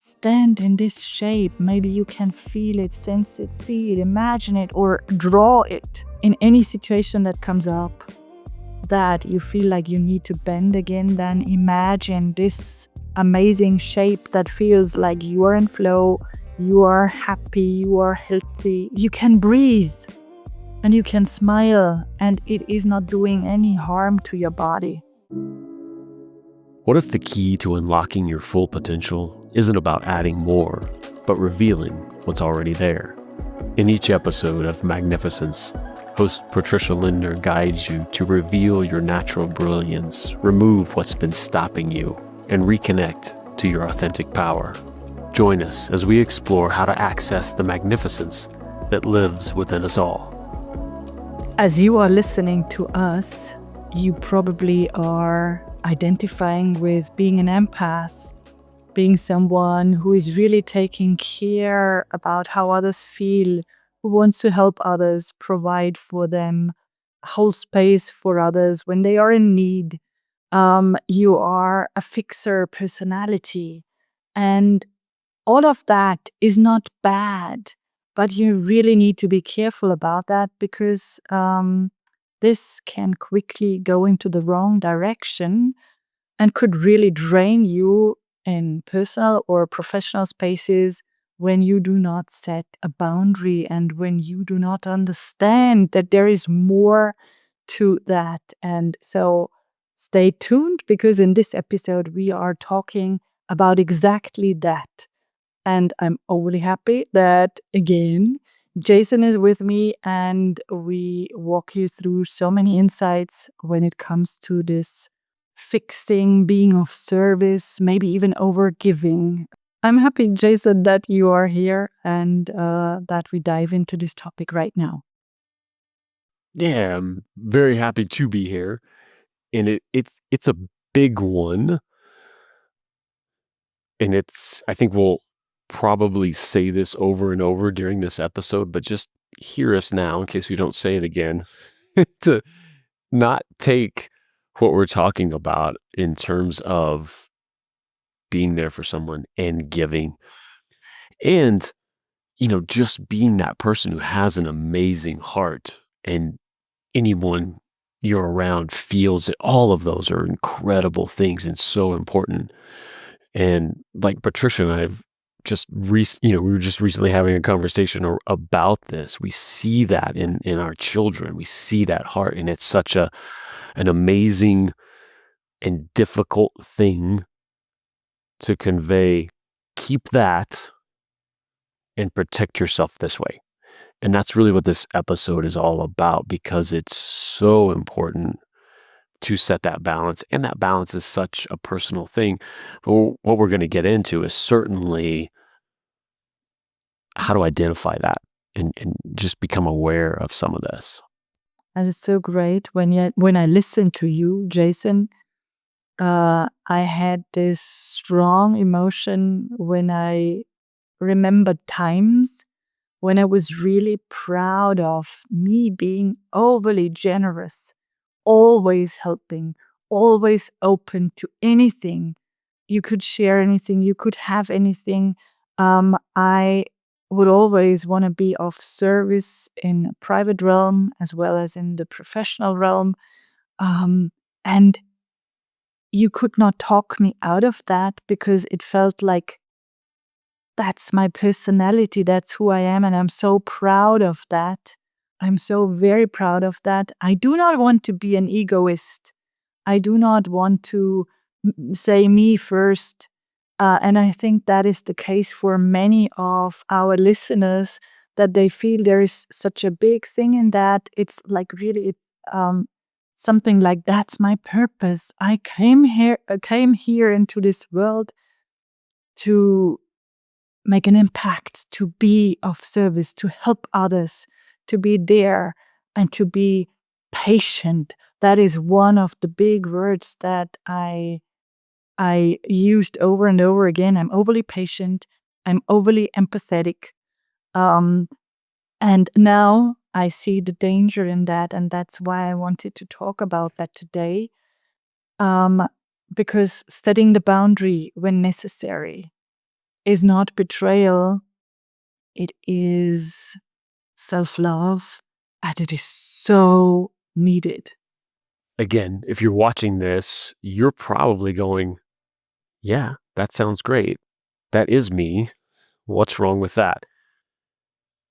stand in this shape. Maybe you can feel it, sense it, see it, imagine it, or draw it in any situation that comes up that you feel like you need to bend again. Then imagine this amazing shape that feels like you are in flow, you are happy, you are healthy, you can breathe and you can smile, and it is not doing any harm to your body. What if the key to unlocking your full potential isn't about adding more, but revealing what's already there? In each episode of Magnificence, host Patricia Linder guides you to reveal your natural brilliance, remove what's been stopping you, and reconnect to your authentic power. Join us as we explore how to access the magnificence that lives within us all. As you are listening to us, you probably are identifying with being an empath, being someone who is really taking care about how others feel, who wants to help others, provide for them, hold space for others when they are in need. You are a fixer personality, and all of that is not bad, but you really need to be careful about that, because this can quickly go into the wrong direction and could really drain you in personal or professional spaces when you do not set a boundary and when you do not understand that there is more to that. And so stay tuned, because in this episode we are talking about exactly that. And I'm overly happy that, again, Jason is with me and we walk you through so many insights when it comes to this fixing, being of service, maybe even over giving. I'm happy, Jason, that you are here and that we dive into this topic right now. Yeah, I'm very happy to be here. And it's a big one. And I think we'll probably say this over and over during this episode, but just hear us now in case we don't say it again, to not take what we're talking about in terms of being there for someone and giving and, just being that person who has an amazing heart, and anyone you're around feels that all of those are incredible things and so important. And like Patricia and I've we were just recently having a conversation about this. We see that in our children. We see that heart, and it's such an amazing and difficult thing to convey. Keep that and protect yourself this way. And that's really what this episode is all about, because it's so important to set that balance. And that balance is such a personal thing. But what we're going to get into is certainly how to identify that and just become aware of some of this. And it's so great when I listen to you, Jason. I had this strong emotion when I remembered times when I was really proud of me being overly generous, always helping, always open to anything. You could share anything, you could have anything. I would always want to be of service in a private realm as well as in the professional realm. And you could not talk me out of that, because it felt like that's my personality, that's who I am, and I'm so proud of that. I'm so very proud of that. I do not want to be an egoist. I do not want to say me first. And I think that is the case for many of our listeners, that they feel there is such a big thing in that. It's like really, it's something like, that's my purpose. I came here into this world to make an impact, to be of service, to help others, to be there, and to be patient. That is one of the big words that I used over and over again. I'm overly patient. I'm overly empathetic. And now I see the danger in that, and that's why I wanted to talk about that today. Because setting the boundary when necessary is not betrayal. It is self-love, and it is so needed. Again, if you're watching this, you're probably going, yeah, that sounds great. That is me. What's wrong with that?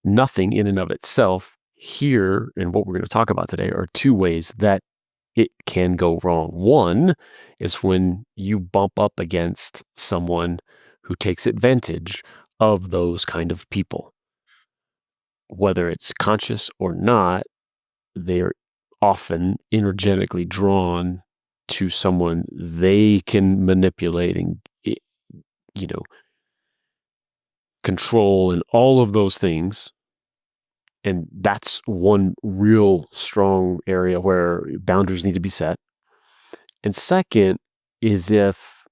Nothing in and of itself here, and what we're going to talk about today, are two ways that it can go wrong. One is when you bump up against someone who takes advantage of those kind of people. Whether it's conscious or not, they're often energetically drawn to someone they can manipulate and, you know, control and all of those things. And that's one real strong area where boundaries need to be set. And second is if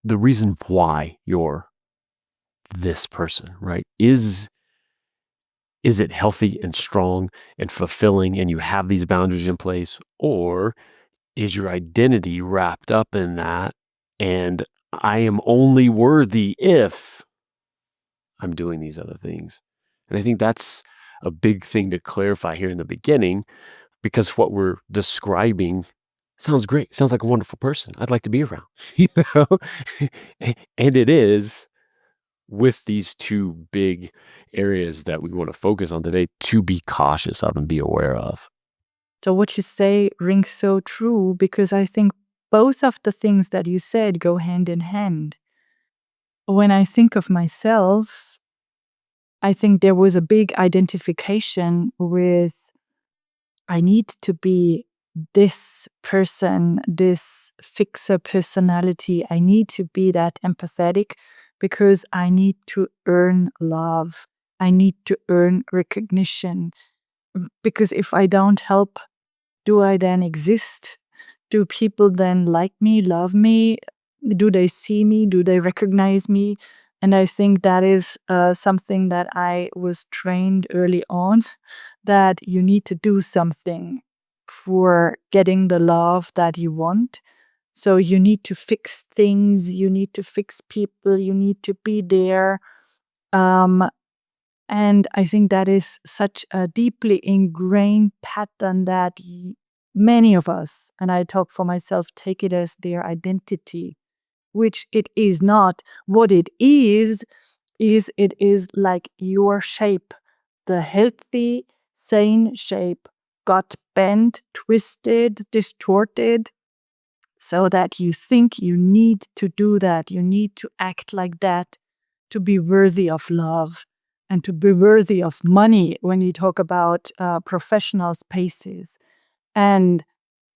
the reason why you're this person, right, is it healthy and strong and fulfilling and you have these boundaries in place, or is your identity wrapped up in that, and I am only worthy if I'm doing these other things? And I think that's a big thing to clarify here in the beginning, because what we're describing sounds great. Sounds like a wonderful person I'd like to be around, you know? And it is, with these two big areas that we want to focus on today to be cautious of and be aware of. So what you say rings so true, because I think both of the things that you said go hand in hand. When I think of myself, I think there was a big identification with, I need to be this person, this fixer personality. I need to be that empathetic because I need to earn love. I need to earn recognition. Because if I don't help, do I then exist? Do people then like me, love me? Do they see me? Do they recognize me? And I think that is something that I was trained early on, that you need to do something for getting the love that you want. So you need to fix things, you need to fix people, you need to be there. Um, and I think that is such a deeply ingrained pattern that many of us, and I talk for myself, take it as their identity, which it is not. What it is it is like your shape. The healthy, sane shape got bent, twisted, distorted, so that you think you need to do that. You need to act like that to be worthy of love and to be worthy of money when you talk about professional spaces. And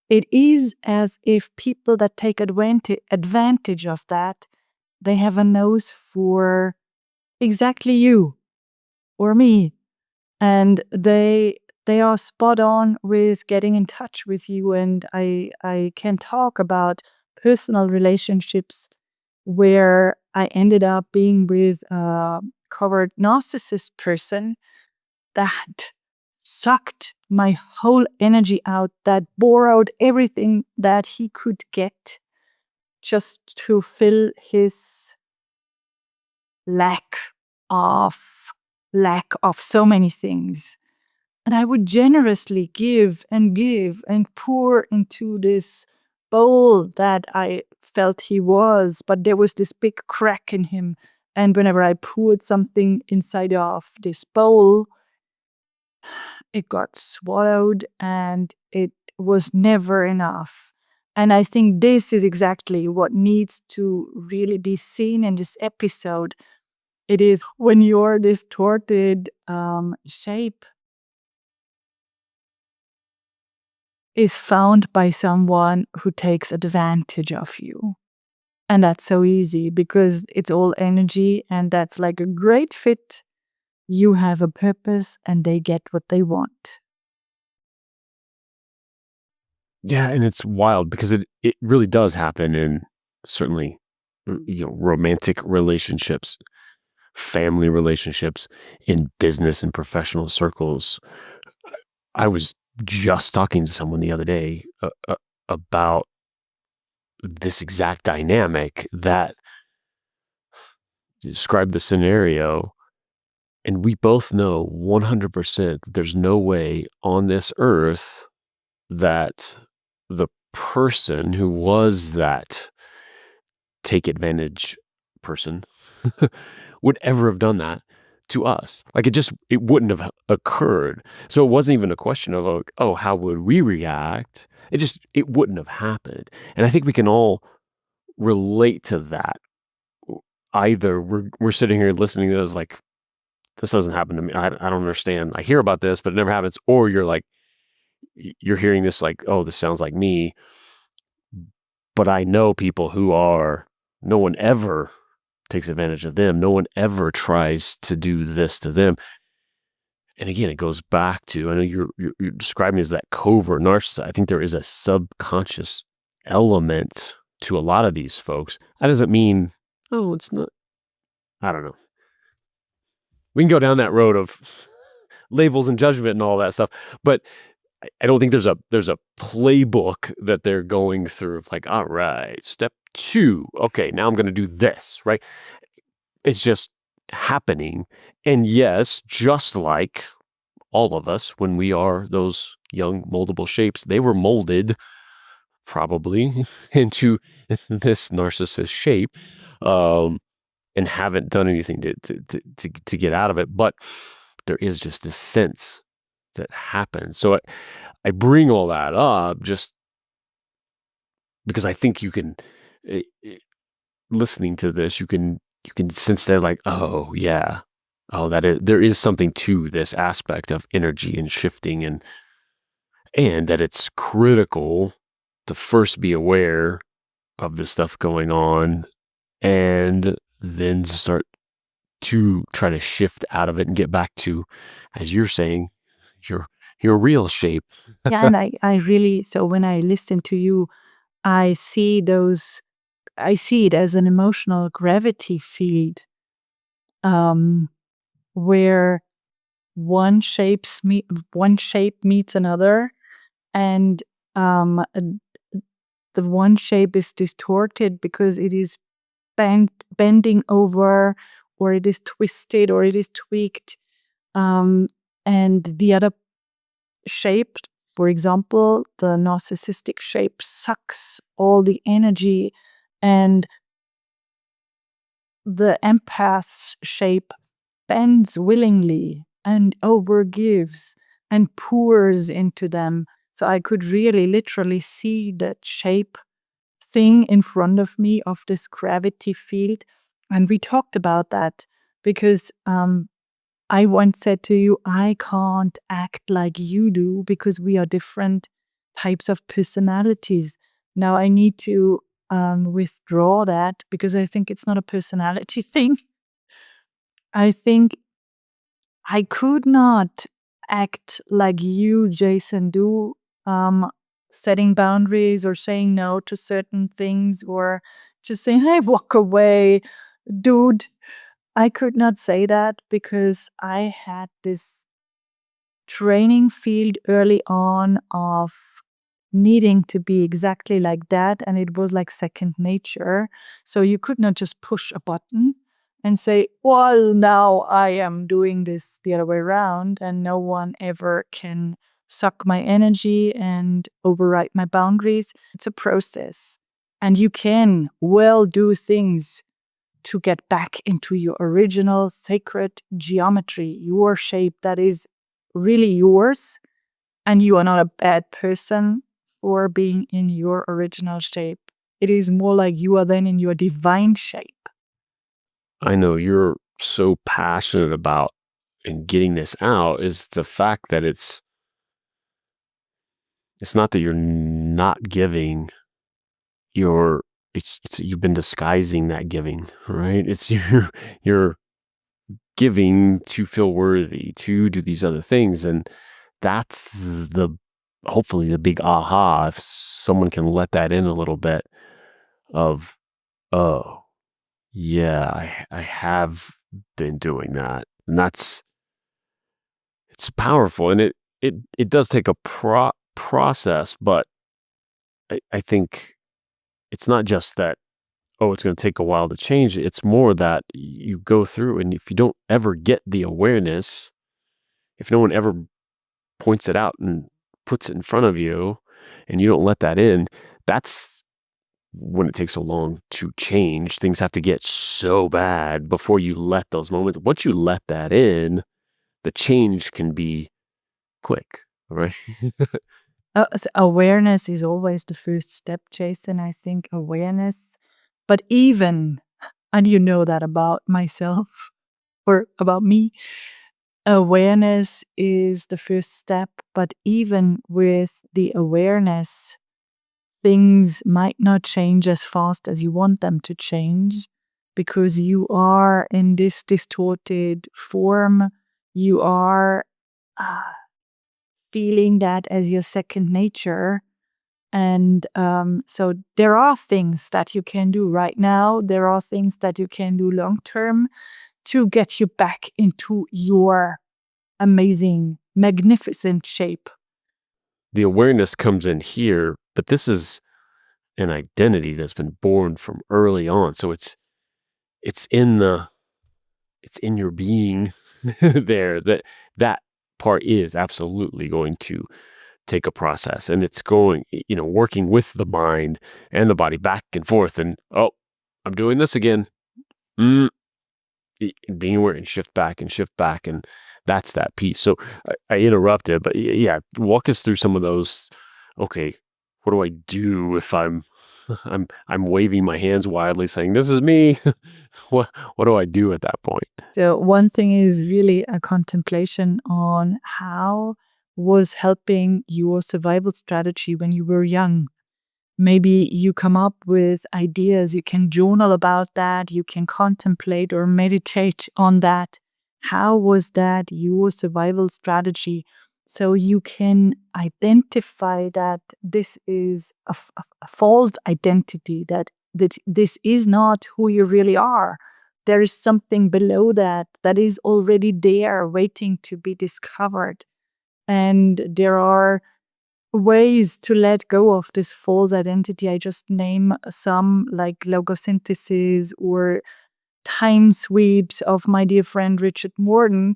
it is as if people that take advantage of that, they have a nose for exactly you or me. And they are spot on with getting in touch with you. And I can talk about personal relationships where I ended up being with a covert narcissist person that sucked my whole energy out, that borrowed everything that he could get just to fill his lack of lack of so many things. And I would generously give and pour into this bowl that I felt he was, but there was this big crack in him. And whenever I poured something inside of this bowl, it got swallowed and it was never enough. And I think this is exactly what needs to really be seen in this episode. It is when your distorted shape is found by someone who takes advantage of you. And that's so easy because it's all energy, and that's like a great fit. You have a purpose and they get what they want. Yeah, and it's wild because it really does happen in, certainly, romantic relationships, family relationships, in business and professional circles. I was just talking to someone the other day about this exact dynamic, that describe the scenario, and we both know 100% that there's no way on this earth that the person who was that take advantage person would ever have done that to us. Like it wouldn't have occurred. So it wasn't even a question of like, oh, how would we react? It wouldn't have happened. And I think we can all relate to that. Either we're sitting here listening to this like, this doesn't happen to me. I don't understand. I hear about this, but it never happens. Or you're like, you're hearing this like, oh, this sounds like me. But I know people who are, no one ever takes advantage of them. No one ever tries to do this to them. And again, it goes back to, I know you're describing it as that covert narcissist. I think there is a subconscious element to a lot of these folks. That doesn't mean, oh, it's not, I don't know. We can go down that road of labels and judgment and all that stuff, but I don't think there's a playbook that they're going through of like, all right, step 2. Okay, now I'm going to do this, right? It's just happening. And yes, just like all of us, when we are those young moldable shapes, they were molded probably into this narcissist shape, and haven't done anything to get out of it. But there is just this sense that happens. So I bring all that up just because I think you can, listening to this, you can sense that like, oh yeah, oh there is something to this aspect of energy and shifting, and that it's critical to first be aware of the stuff going on, and then start to try to shift out of it and get back to, as you're saying, your real shape. Yeah, and I really, so when I listen to you, I see it as an emotional gravity field, where one shape meets another, and the one shape is distorted because it is bending over, or it is twisted, or it is tweaked, and the other shape, for example, the narcissistic shape, sucks all the energy, and the empath's shape bends willingly and overgives and pours into them. So I could really literally see that shape thing in front of me of this gravity field. And we talked about that because I once said to you, I can't act like you do because we are different types of personalities. Now I need to withdraw that because I think it's not a personality thing. I think I could not act like you, Jason, do, setting boundaries or saying no to certain things or just saying, hey, walk away, dude. I could not say that because I had this training field early on of needing to be exactly like that, and it was like second nature. So you could not just push a button and say, well, now I am doing this the other way around, and no one ever can suck my energy and override my boundaries. It's a process, and you can well do things to get back into your original sacred geometry, your shape that is really yours, and you are not a bad person for being in your original shape. It is more like you are then in your divine shape. I know you're so passionate about and getting this out is the fact that it's not that you're not giving, it's you've been disguising that giving, right? It's you're giving to feel worthy, to do these other things, and that's the hopefully the big aha, if someone can let that in a little bit of, oh yeah, I have been doing that, and it's powerful, and it does take a process, but I think it's not just that oh, it's going to take a while to change. It's more that you go through, and if you don't ever get the awareness, if no one ever points it out and puts it in front of you, and you don't let that in, that's when it takes so long to change. Things have to get so bad before you let those moments. Once you let that in, the change can be quick, right? Awareness is always the first step, Jason. I think awareness, but even, and you know that about myself or about me, awareness is the first step. But even with the awareness, things might not change as fast as you want them to change because you are in this distorted form. You are uh, feeling that as your second nature. And so there are things that you can do right now. There are things that you can do long term to get you back into your amazing, magnificent shape. The awareness comes in here, but this is an identity that's been born from early on. So it's in the it's in your being there, that part is absolutely going to take a process, and it's going, working with the mind and the body back and forth, and oh, I'm doing this again. Mm, being aware and shift back, and that's that piece. So I interrupted, but yeah, walk us through some of those. Okay, what do I do if I'm waving my hands wildly saying this is me? What do I do at that point? So one thing is really a contemplation on how was helping your survival strategy when you were young. Maybe you come up with ideas, you can journal about that, you can contemplate or meditate on that. How was that your survival strategy? So you can identify that this is a false identity, that this is not who you really are. There is something below that that is already there waiting to be discovered. And there are ways to let go of this false identity. I just name some like logosynthesis or time sweeps of my dear friend Richard Morton,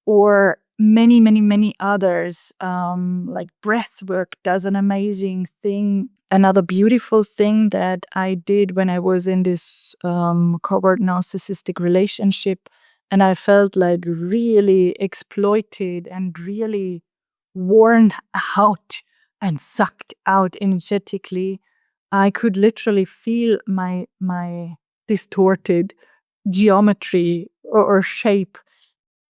or many, many, many others. Like breath work does an amazing thing. Another beautiful thing that I did when I was in this covert narcissistic relationship, and I felt like really exploited and really worn out and sucked out energetically. I could literally feel my distorted geometry or shape.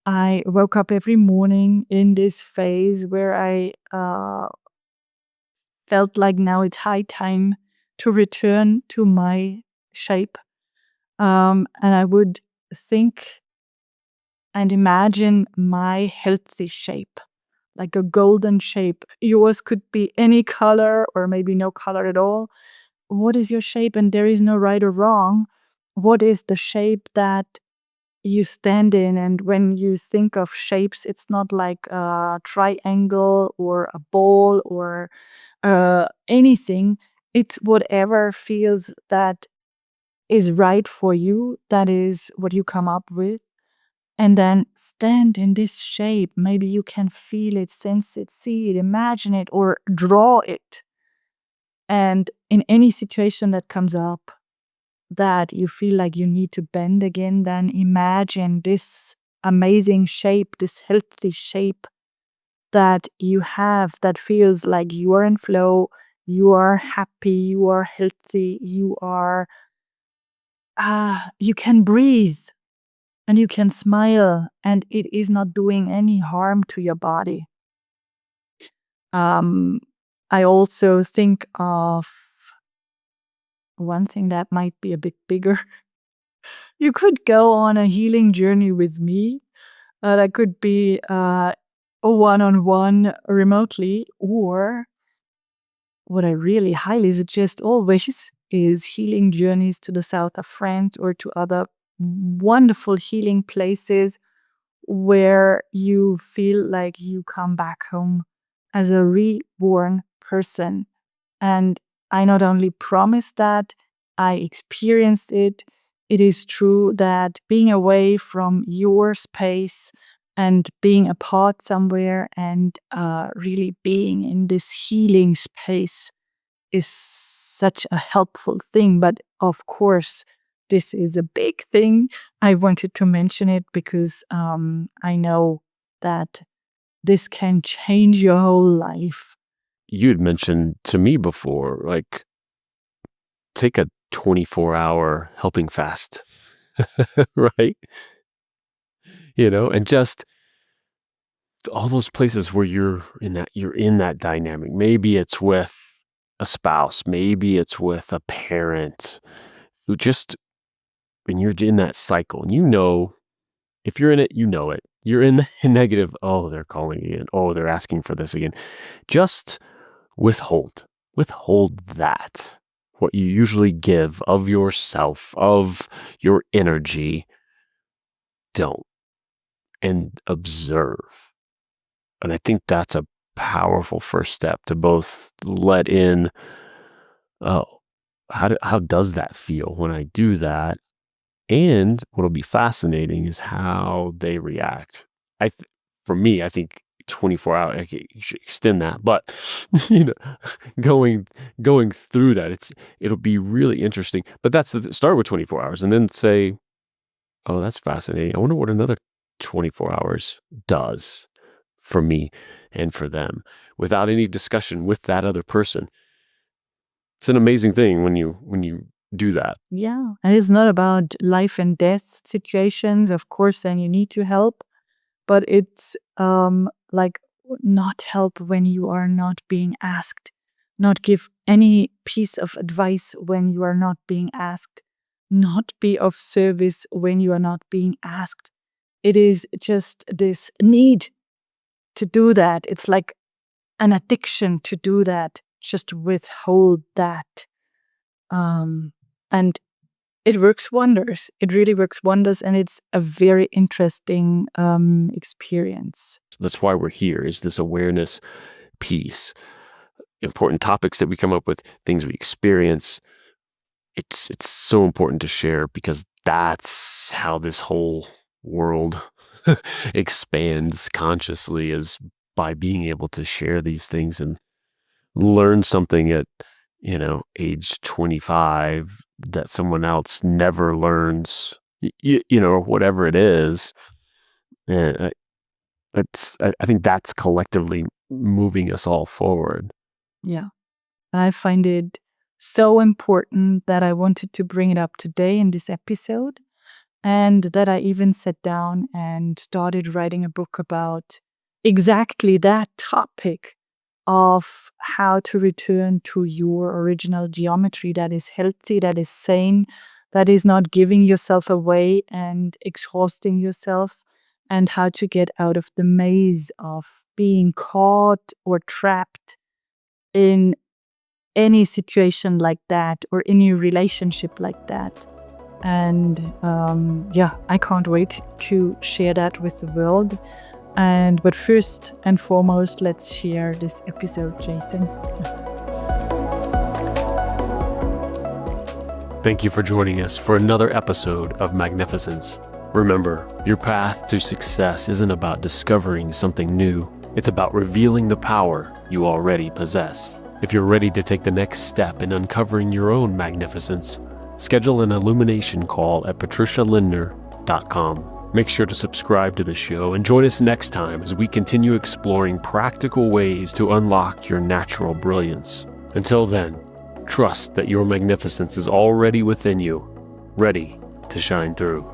I woke up every morning in this phase where I felt like now it's high time to return to my shape. And I would think and imagine my healthy shape, like a golden shape. Yours could be any color or maybe no color at all. What is your shape? And there is no right or wrong. What is the shape that you stand in? And when you think of shapes, it's not like a triangle or a ball or anything. It's whatever feels that is right for you. That is what you come up with. And then stand in this shape. Maybe you can feel it, sense it, see it, imagine it, or draw it. And in any situation that comes up that you feel like you need to bend again, then imagine this amazing shape, this healthy shape that you have that feels like you are in flow, you are happy, you are healthy, you can breathe and you can smile and it is not doing any harm to your body. I also think of one thing that might be a bit bigger. You could go on a healing journey with me. That could be a one-on-one remotely, or what I really highly suggest always is healing journeys to the south of France or to other wonderful healing places where you feel like you come back home as a reborn person. And I not only promise that, I experienced it. It is true that being away from your space and being apart somewhere and really being in this healing space is such a helpful thing. But of course, this is a big thing. I wanted to mention it because I know that this can change your whole life. You had mentioned to me before, like, take a 24-hour helping fast, right? And just all those places where you're in that dynamic. Maybe it's with a spouse, maybe it's with a parent who just, when you're in that cycle, and if you're in it, it. You're in the negative, oh, they're calling again. Oh, they're asking for this again. Just withhold that. What you usually give of yourself, of your energy, don't. And observe. And I think that's a powerful first step to both let in, oh, how does that feel when I do that? And what'll be fascinating is how they react. For me, I think 24 hours, okay, you should extend that, but you know, going through that, it'll be really interesting. But start with 24 hours and then say, oh, that's fascinating. I wonder what another 24 hours does for me and for them without any discussion with that other person. It's an amazing thing when you do that. Yeah. And it's not about life and death situations. Of course, then you need to help, but it's like not help when you are not being asked, not give any piece of advice when you are not being asked, not be of service when you are not being asked. It is just this need to do that. It's like an addiction to do that, just withhold that. And it works wonders. It really works wonders. And it's a very interesting experience. That's why we're here, is this awareness piece. Important topics that we come up with, things we experience. It's so important to share because that's how this whole world expands consciously, is by being able to share these things and learn something at age 25 that someone else never learns, whatever it is. And I think that's collectively moving us all forward. Yeah. I find it so important that I wanted to bring it up today in this episode, and that I even sat down and started writing a book about exactly that topic of how to return to your original geometry that is healthy, that is sane, that is not giving yourself away and exhausting yourself, and how to get out of the maze of being caught or trapped in any situation like that or any relationship like that. And I can't wait to share that with the world. But first and foremost, let's share this episode, Jason. Thank you for joining us for another episode of Magnificence. Remember, your path to success isn't about discovering something new. It's about revealing the power you already possess. If you're ready to take the next step in uncovering your own magnificence, schedule an illumination call at patricialindner.com. Make sure to subscribe to the show and join us next time as we continue exploring practical ways to unlock your natural brilliance. Until then, trust that your magnificence is already within you, ready to shine through.